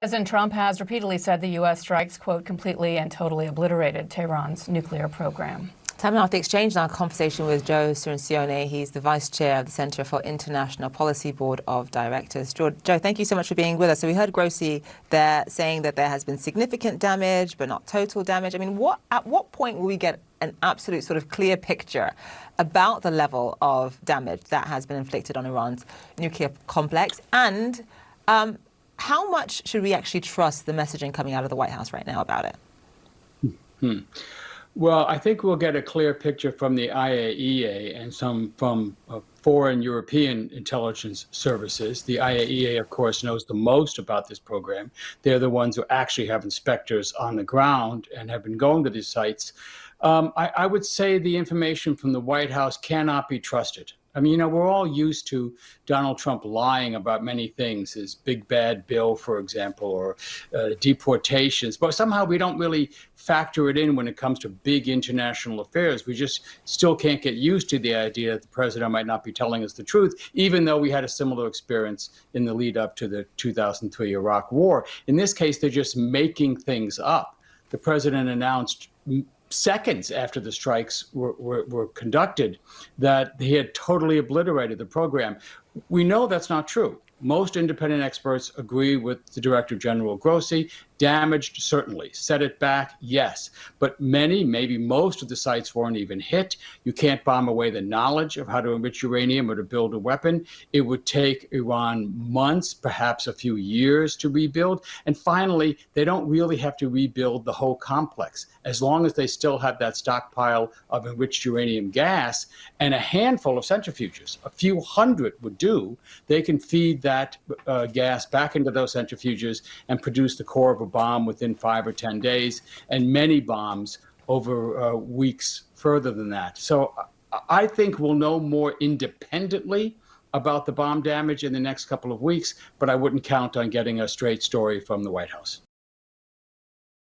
President Trump has repeatedly said the U.S. strikes, quote, completely and totally obliterated Tehran's nuclear program. Time now for the exchange now, conversation with Joe Cirincione. He's the Vice Chair of the Center for International Policy Board of Directors. Joe, thank you so much for being with us. So we heard Grossi there saying that there has been significant damage, but not total damage. I mean, at what point will we get an absolute sort of clear picture about the level of damage that has been inflicted on Iran's nuclear complex? And how much should we actually trust the messaging coming out of the White House right now about it? Well, I think we'll get a clear picture from the IAEA and some from foreign European intelligence services. The IAEA, of course, knows the most about this program. They're the ones who actually have inspectors on the ground and have been going to these sites. I would say the information from the White House cannot be trusted. I mean, you know, we're all used to Donald Trump lying about many things, his big bad bill, for example, or deportations. But somehow we don't really factor it in when it comes to big international affairs. We just still can't get used to the idea that the president might not be telling us the truth, even though we had a similar experience in the lead up to the 2003 Iraq War. In this case, they're just making things up. The president announced seconds after the strikes were conducted that he had totally obliterated the program. We know that's not true. Most independent experts agree with the Director General Grossi. Damaged, certainly. Set it back, yes. But many, maybe most of the sites weren't even hit. You can't bomb away the knowledge of how to enrich uranium or to build a weapon. It would take Iran months, perhaps a few years to rebuild. And finally, they don't really have to rebuild the whole complex. As long as they still have that stockpile of enriched uranium gas and a handful of centrifuges, a few hundred would do, they can feed that gas back into those centrifuges and produce the core of a bomb within 5 or 10 days, and many bombs over weeks further than that. So I think we'll know more independently about the bomb damage in the next couple of weeks, but I wouldn't count on getting a straight story from the White House.